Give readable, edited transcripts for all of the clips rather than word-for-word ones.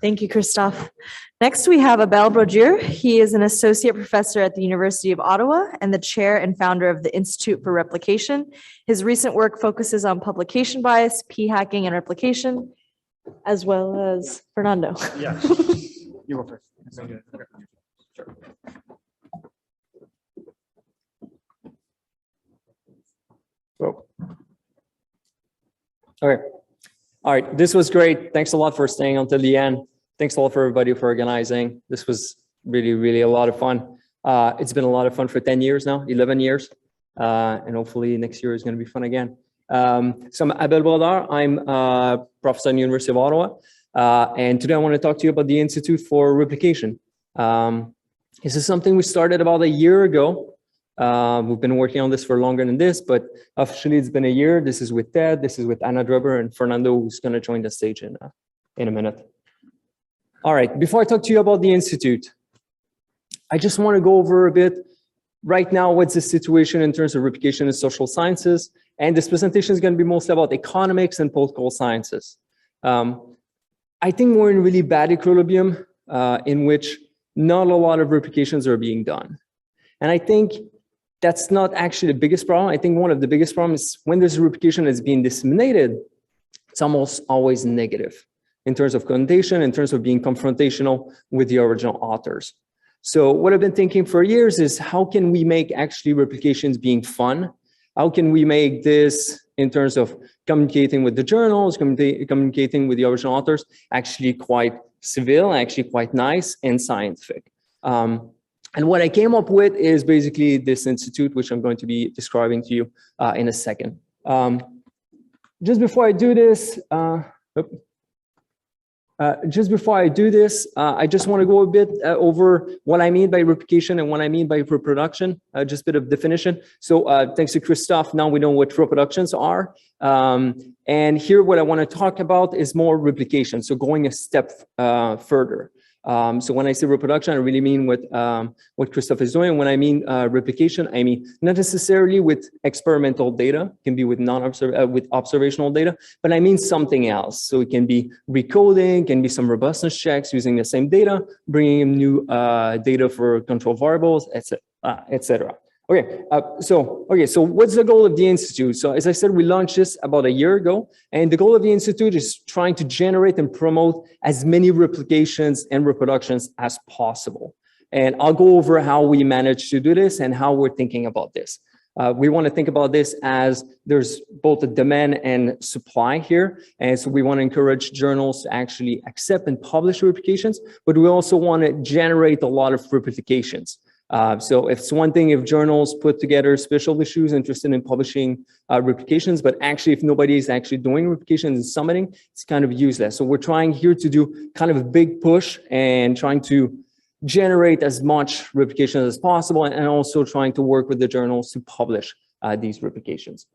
Thank you, Christophe. Next, we have Abel Brodeur. He is an associate professor at the University of Ottawa and the chair and founder of the Institute for Replication. His recent work focuses on publication bias, p-hacking, and replication, as well as Fernando. Yeah, you go first. Sure. Whoa. Okay. All right. This was great. Thanks a lot for staying until the end. Thanks a lot for everybody for organizing. This was really, really a lot of fun. It's been a lot of fun for 10 years now, 11 years. And hopefully next year is going to be fun again. So I'm Abel Brodeur. I'm a professor at the University of Ottawa. And today I want to talk to you about the Institute for Replication. This is something we started about a year ago. We've been working on this for longer than this, but officially it's been a year. This is with Ted, this is with Anna Dreber and Fernando, who's going to join the stage in a minute. All right, before I talk to you about the Institute, I just want to go over a bit right now, what's the situation in terms of replication in social sciences. And this presentation is going to be mostly about economics and political sciences. I think we're in a really bad equilibrium in which not a lot of replications are being done. And I think that's not actually the biggest problem. I think one of the biggest problems is when there's a replication that's being disseminated, it's almost always negative in terms of connotation, in terms of being confrontational with the original authors. So what I've been thinking for years is how can we make actually replications being fun? How can we make this in terms of communicating with the journals, communicating with the original authors, actually quite civil, actually quite nice and scientific. And what I came up with is basically this institute, which I'm going to be describing to you in a second. Just before I do this, I just want to go a bit over what I mean by replication and what I mean by reproduction, just a bit of definition. So thanks to Christophe, now we know what reproductions are. And here what I want to talk about is more replication, so going a step further. So when I say reproduction, I really mean what Christophe is doing. When I mean replication, I mean not necessarily with experimental data, it can be with with observational data, but I mean something else. So it can be recoding, can be some robustness checks using the same data, bringing in new data for control variables, etc. Okay, so what's the goal of the Institute? So as I said, we launched this about a year ago, and the goal of the Institute is trying to generate and promote as many replications and reproductions as possible. And I'll go over how we managed to do this and how we're thinking about this. We want to think about this as there's both a demand and supply here. And so we want to encourage journals to actually accept and publish replications, but we also want to generate a lot of replications. So it's one thing if journals put together special issues interested in publishing replications, but actually if nobody is actually doing replications and summiting, it's kind of useless. So we're trying here to do kind of a big push and trying to generate as much replications as possible and also trying to work with the journals to publish these replications.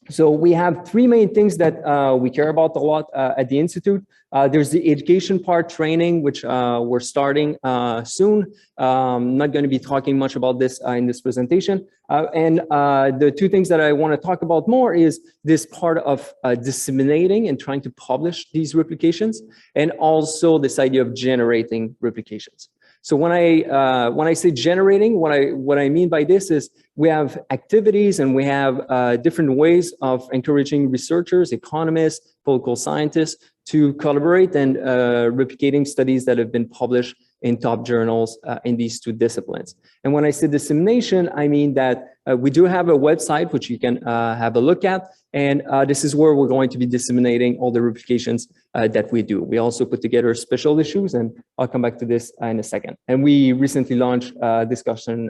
So we have three main things that we care about a lot at the Institute. There's the education part, training, which we're starting soon. I'm not going to be talking much about this in this presentation. And the two things that I want to talk about more is this part of disseminating and trying to publish these replications, and also this idea of generating replications. So when I say generating, what I mean by this is we have activities and we have different ways of encouraging researchers, economists, political scientists to collaborate and replicating studies that have been published in top journals in these two disciplines. And when I say dissemination, I mean that we do have a website which you can have a look at, and this is where we're going to be disseminating all the replications that we do. We also put together special issues, and I'll come back to this in a second. And we recently launched a discussion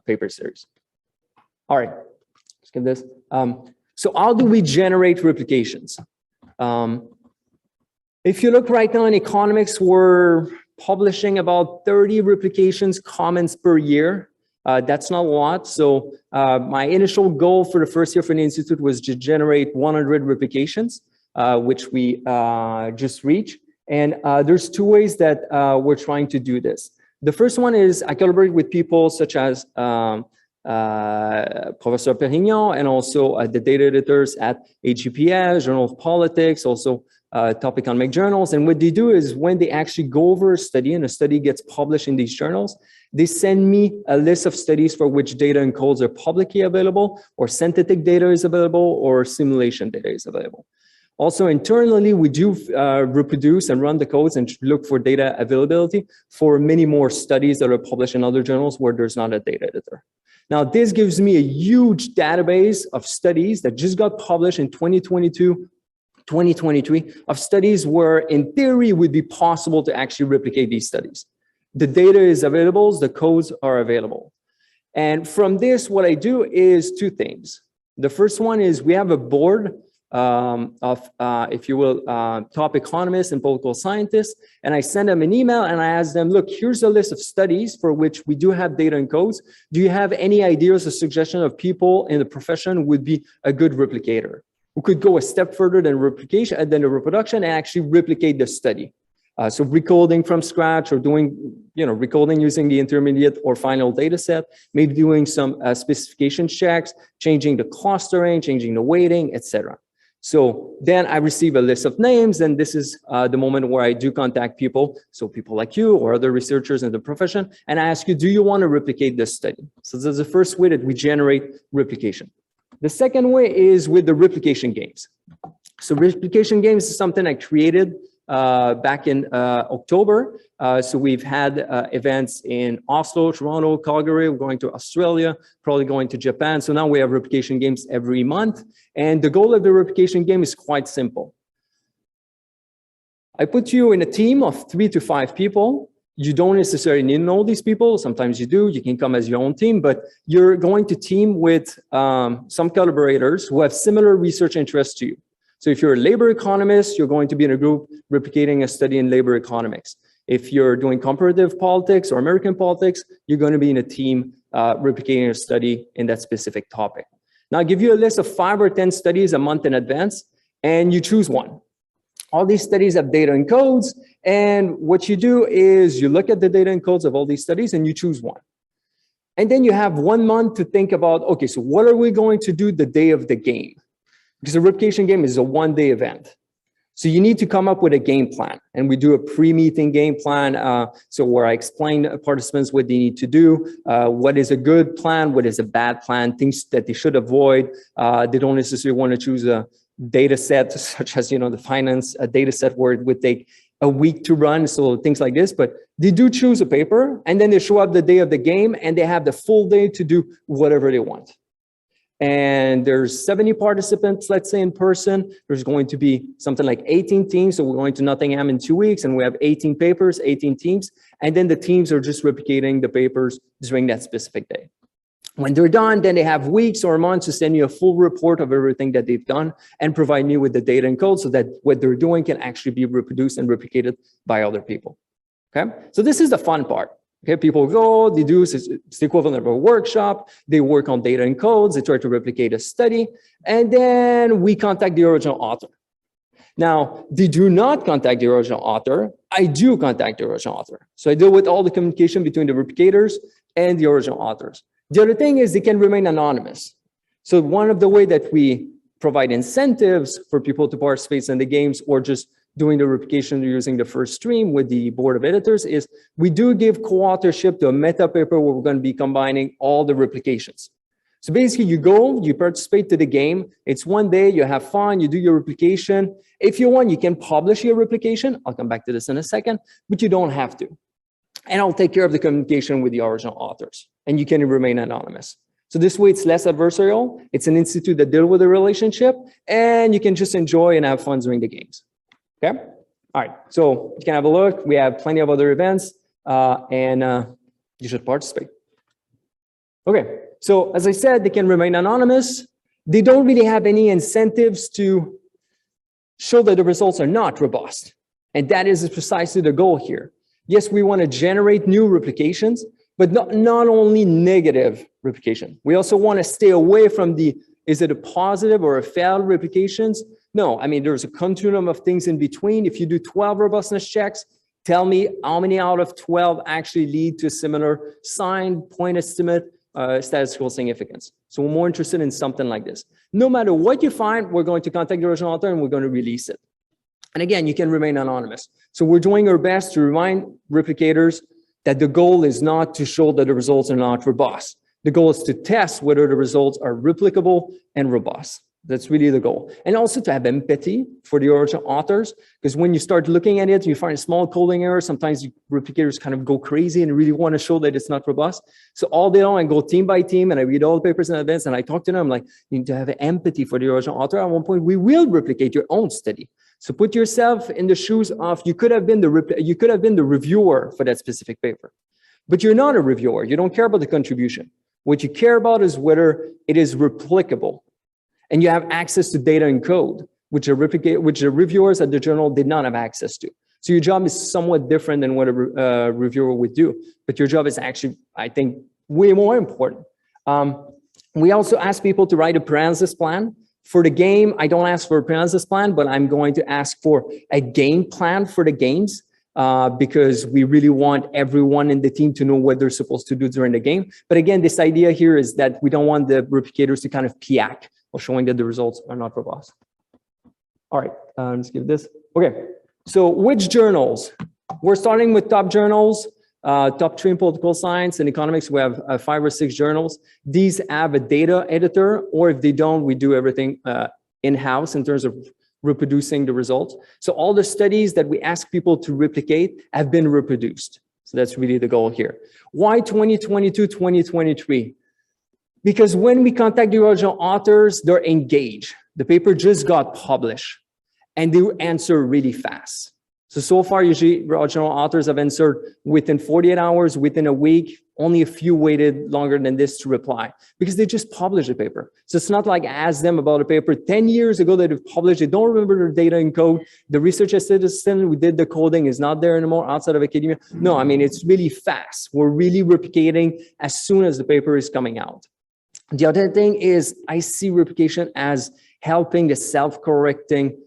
paper series. All right, let's get this. So how do we generate replications? If you look right now in economics, we're publishing about 30 replications comments per year. That's not a lot. So my initial goal for the first year for the Institute was to generate 100 replications, which we just reached. And there's two ways that we're trying to do this. The first one is I collaborate with people such as Professor Perignon and also the data editors at HEPS, Journal of Politics, also top economic journals. And what they do is when they actually go over a study and a study gets published in these journals, they send me a list of studies for which data and codes are publicly available, or synthetic data is available, or simulation data is available. Also internally, we do reproduce and run the codes and look for data availability for many more studies that are published in other journals where there's not a data editor. Now, this gives me a huge database of studies that just got published in 2022, 2023, of studies where in theory it would be possible to actually replicate these studies. The data is available, the codes are available. And from this, what I do is two things. The first one is we have a board of, if you will, top economists and political scientists, and I send them an email and I ask them, look, here's a list of studies for which we do have data and codes. Do you have any ideas or suggestions of people in the profession who would be a good replicator, who could go a step further than replication and then the reproduction and actually replicate the study? So recoding from scratch, or doing, recoding using the intermediate or final data set, maybe doing some specification checks, changing the clustering, changing the weighting, etc. So then I receive a list of names, and this is the moment where I do contact people. So people like you or other researchers in the profession, and I ask you, do you want to replicate this study? So this is the first way that we generate replication. The second way is with the replication games. So replication games is something I created back in October. So we've had events in Oslo, Toronto, Calgary. We're going to Australia, probably going to Japan. So now we have replication games every month. And the goal of the replication game is quite simple. I put you in a team of 3 to 5 people. You don't necessarily need to know these people. Sometimes you do. You can come as your own team, but you're going to team with some collaborators who have similar research interests to you. So if you're a labor economist, you're going to be in a group replicating a study in labor economics. If you're doing comparative politics or American politics, you're going to be in a team replicating a study in that specific topic. Now, I give you a list of 5 or 10 studies a month in advance, and you choose one. All these studies have data and codes, and what you do is you look at the data and codes of all these studies and you choose one. And then you have 1 month to think about, okay, so what are we going to do the day of the game? Because a replication game is a one-day event. So you need to come up with a game plan. And we do a pre-meeting game plan, so where I explain to participants what they need to do, what is a good plan, what is a bad plan, things that they should avoid. They don't necessarily want to choose a data set, such as the finance data set where it would take a week to run, so things like this. But they do choose a paper, and then they show up the day of the game, and they have the full day to do whatever they want. And there's 70 participants, let's say, in person. There's going to be something like 18 teams. So we're going to Nottingham in 2 weeks, and we have 18 papers, 18 teams. And then the teams are just replicating the papers during that specific day. When they're done, then they have weeks or months to send me a full report of everything that they've done and provide me with the data and code so that what they're doing can actually be reproduced and replicated by other people. Okay, so this is the fun part. Okay, people go, they do, it's the equivalent of a workshop, they work on data and codes, they try to replicate a study, and then we contact the original author. Now, they do not contact the original author. I do contact the original author. So I deal with all the communication between the replicators and the original authors. The other thing is they can remain anonymous. So one of the ways that we provide incentives for people to participate in the games or just doing the replication using the first stream with the board of editors is we do give co-authorship to a meta paper where we're going to be combining all the replications. So basically you go, you participate to the game. It's one day, you have fun, you do your replication. If you want, you can publish your replication. I'll come back to this in a second, but you don't have to. And I'll take care of the communication with the original authors, and you can remain anonymous. So this way it's less adversarial. It's an institute that deals with the relationship, and you can just enjoy and have fun during the games. Okay. All right. So you can have a look. We have plenty of other events, and you should participate. Okay. So as I said, they can remain anonymous. They don't really have any incentives to show that the results are not robust. And that is precisely the goal here. Yes, we want to generate new replications, but not only negative replication. We also want to stay away from the, is it a positive or a failed replications? No, I mean, there's a continuum of things in between. If you do 12 robustness checks, tell me how many out of 12 actually lead to a similar sign, point estimate, statistical significance. So we're more interested in something like this. No matter what you find, we're going to contact the original author and we're going to release it. And again, you can remain anonymous. So we're doing our best to remind replicators that the goal is not to show that the results are not robust. The goal is to test whether the results are replicable and robust. That's really the goal. And also to have empathy for the original authors, because when you start looking at it, you find a small coding error. Sometimes replicators kind of go crazy and really want to show that it's not robust. So all day long, I go team by team and I read all the papers in advance and I talk to them. I'm like, you need to have empathy for the original author. At one point, we will replicate your own study. So put yourself in the shoes of, you could have been the reviewer for that specific paper, but you're not a reviewer. You don't care about the contribution. What you care about is whether it is replicable. And you have access to data and code, which the reviewers at the journal did not have access to. So your job is somewhat different than what a reviewer would do, but your job is actually, I think, way more important. We also ask people to write a paralysis plan. For the game, I don't ask for a paralysis plan, but I'm going to ask for a game plan for the games because we really want everyone in the team to know what they're supposed to do during the game. But again, this idea here is that we don't want the replicators to kind of piak or showing that the results are not robust. All right, let's give this. Okay, so which journals? We're starting with top journals, top 3 in political science and economics. We have 5 or 6 journals. These have a data editor, or if they don't, we do everything in-house in terms of reproducing the results. So all the studies that we ask people to replicate have been reproduced. So that's really the goal here. Why 2022, 2023? Because when we contact the original authors, they're engaged. The paper just got published and they answer really fast. So far, usually original authors have answered within 48 hours, within a week. Only a few waited longer than this to reply because they just published a paper. So it's not like I asked them about a paper 10 years ago that they've published. They don't remember their data and code. The research assistant who did the coding is not there anymore outside of academia. No, I mean, it's really fast. We're really replicating as soon as the paper is coming out. The other thing is I see replication as helping the self-correcting,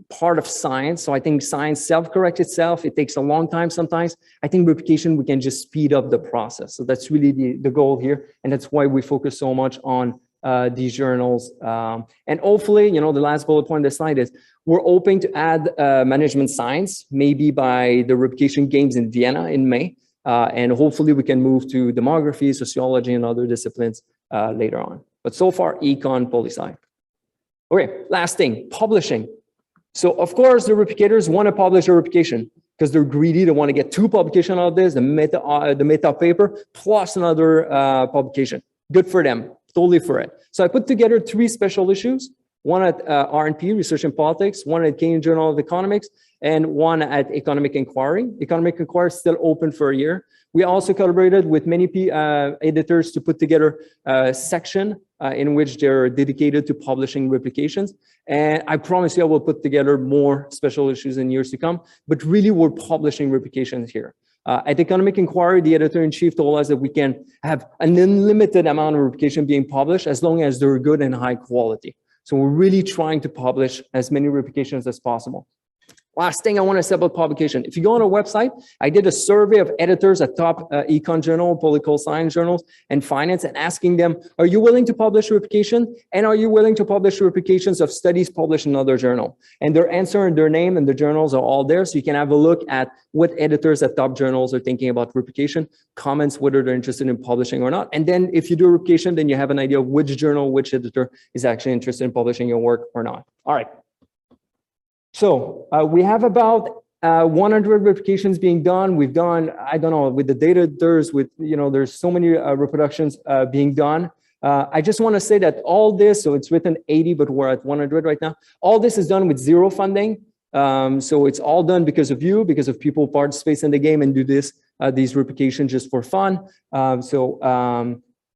part of science. So I think science self-corrects itself. It takes a long time sometimes. I think replication, we can just speed up the process. So that's really the goal here. And that's why we focus so much on these journals. And hopefully, the last bullet point on this slide is we're hoping to add management science, maybe by the replication games in Vienna in May. And hopefully we can move to demography, sociology, and other disciplines later on. But so far, econ, poli-sci. Okay, last thing, publishing. So of course, the replicators want to publish a replication because they're greedy. They want to get 2 publications out of this, the meta paper, plus another publication. Good for them, totally for it. So I put together 3 special issues, one at R&P, Research and Politics, one at Canadian Journal of Economics, and one at Economic Inquiry. Economic Inquiry is still open for a year. We also collaborated with many editors to put together a section in which they're dedicated to publishing replications. And I promise you I will put together more special issues in years to come, but really we're publishing replications here. At Economic Inquiry, the editor-in-chief told us that we can have an unlimited amount of replication being published as long as they're good and high quality. So we're really trying to publish as many replications as possible. Last thing I want to say about publication. If you go on our website, I did a survey of editors at top econ journal, political science journals, and finance, and asking them, are you willing to publish replication? And are you willing to publish replications of studies published in another journal? And their answer and their name and the journals are all there. So you can have a look at what editors at top journals are thinking about replication, comments whether they're interested in publishing or not. And then if you do replication, then you have an idea of which journal, which editor is actually interested in publishing your work or not. All right. So we have about 100 replications being done. We've done, I don't know, with the data editors, with, there's so many reproductions being done. I just want to say that all this, so it's written 80, but we're at 100 right now. All this is done with 0 funding. So it's all done because of you, because of people participate in the game and do this, these replications just for fun.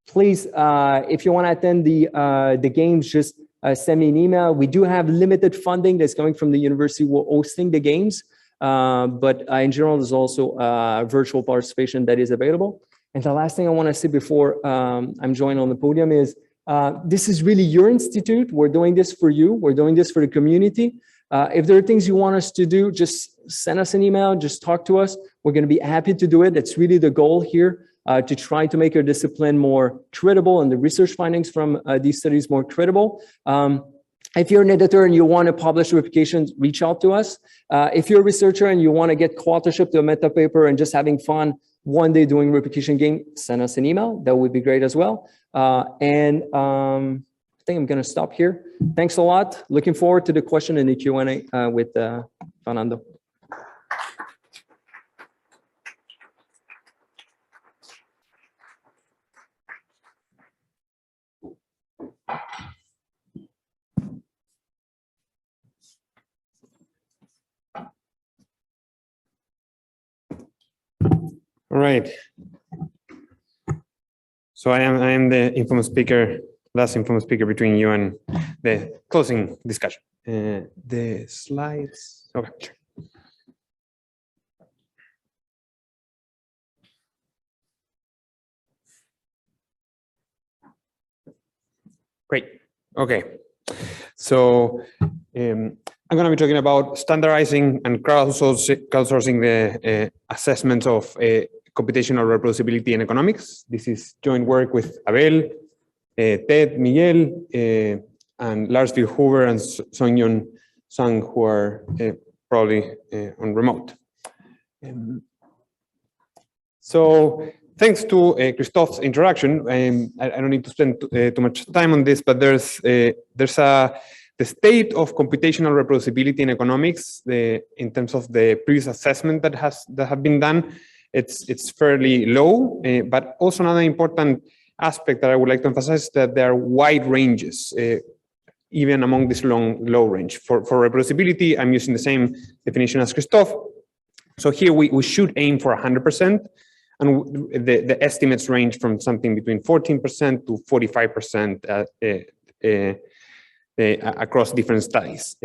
Please, if you want to attend the games, just send me an email. We do have limited funding that's coming from the university we're hosting the games, but in general, there's also virtual participation that is available. And the last thing I want to say before I'm joined on the podium is this is really your institute. We're doing this for you. We're doing this for the community. If there are things you want us to do, just send us an email, just talk to us. We're going to be happy to do it. That's really the goal here. To try to make our discipline more credible and the research findings from these studies more credible. If you're an editor and you want to publish replications, reach out to us. If you're a researcher and you want to get co-authorship to a meta paper and just having fun one day doing replication game, send us an email. That would be great as well. I think I'm going to stop here. Thanks a lot. Looking forward to the question in the Q&A with Fernando. All right. So I am the infamous speaker, last infamous speaker between you and the closing discussion. The slides. Okay. Sure. Great. Okay. So I'm going to be talking about standardizing and crowdsourcing the assessments of computational reproducibility in economics. This is joint work with Abel, Ted, Miguel, and Lars Hoover and Songyun Sang, who are probably on remote. So thanks to Christophe's introduction, I don't need to spend too much time on this, but there's the state of computational reproducibility in economics, in terms of the previous assessment that have been done, it's fairly low. But also another important aspect that I would like to emphasize is that there are wide ranges, even among this low range. For reproducibility, I'm using the same definition as Christophe. So here we should aim for 100%, and the estimates range from something between 14% to 45% across different studies.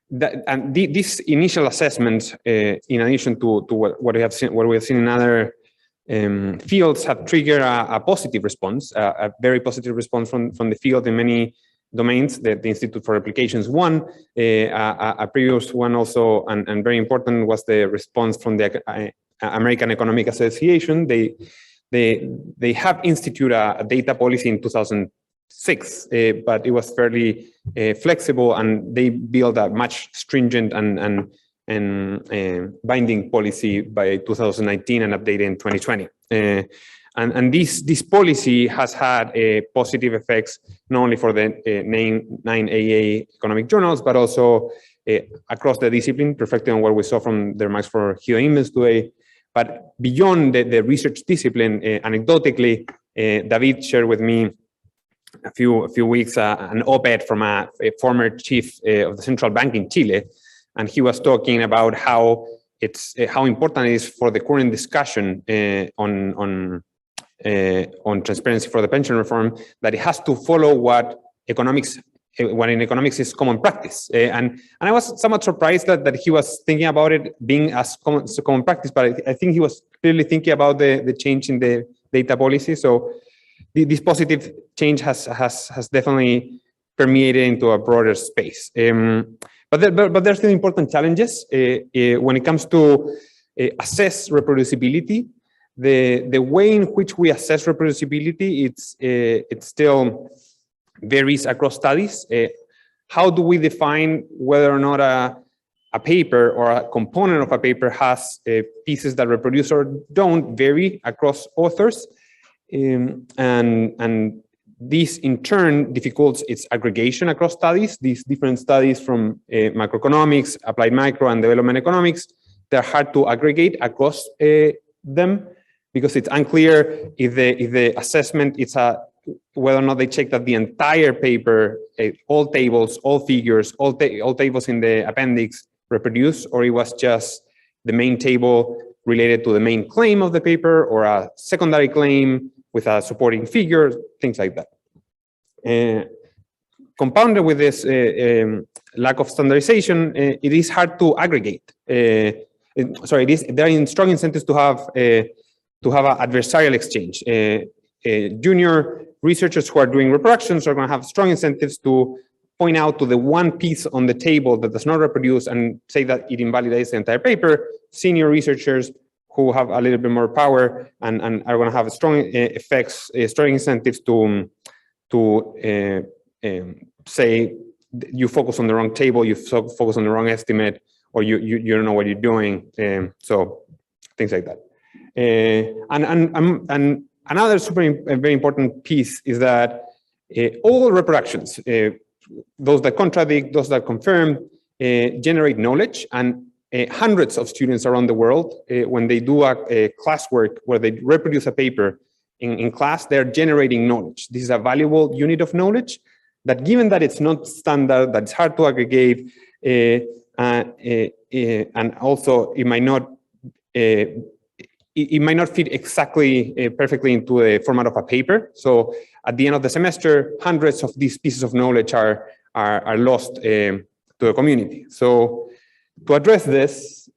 These initial assessments, in addition to what we have seen in other fields, have triggered a positive response, a very positive response from the field in many domains. The Institute for Replications one, a previous one also, and very important, was the response from the American Economic Association. They have instituted a data policy in 2006, but it was fairly flexible, and they built a much stringent and binding policy by 2019 and updated in 2020. And this policy has had positive effects not only for the 9 AA economic journals, but also across the discipline, reflecting on what we saw from the remarks for Hugh Imens today. But beyond the research discipline, anecdotally, David shared with me a few weeks an op-ed from a former chief of the central bank in Chile, and he was talking about how important it is for the current discussion on transparency for the pension reform, that it has to follow what in economics is common practice. And I was somewhat surprised that he was thinking about it being as common practice, but I think he was clearly thinking about the change in the data policy. So this positive change has definitely permeated into a broader space. But there's still important challenges when it comes to assess reproducibility. The way in which we assess reproducibility, it's still varies across studies. How do we define whether or not a paper or a component of a paper has pieces that reproduce or don't vary across authors? And this in turn difficults its aggregation across studies. These different studies from macroeconomics, applied micro, and development economics, they're hard to aggregate across them, because it's unclear if the assessment whether or not they check that the entire paper, all tables, all figures, all tables in the appendix reproduce, or it was just the main table related to the main claim of the paper, or a secondary claim with a supporting figure, things like that. Compounded with this lack of standardization, it is hard to aggregate. There are strong incentives to have an adversarial exchange. Junior researchers who are doing reproductions are going to have strong incentives to point out to the one piece on the table that does not reproduce and say that it invalidates the entire paper. Senior researchers who have a little bit more power and are going to have strong incentives to say you focus on the wrong table, you focus on the wrong estimate, or you don't know what you're doing. So things like that. And another very important piece is that all reproductions, those that contradict, those that confirm, generate knowledge, and hundreds of students around the world, when they do a classwork where they reproduce a paper in class, they're generating knowledge. This is a valuable unit of knowledge that, given that it's not standard, that it's hard to aggregate, and also it might not fit exactly perfectly into the format of a paper. So at the end of the semester, hundreds of these pieces of knowledge are lost to the community. So to address this,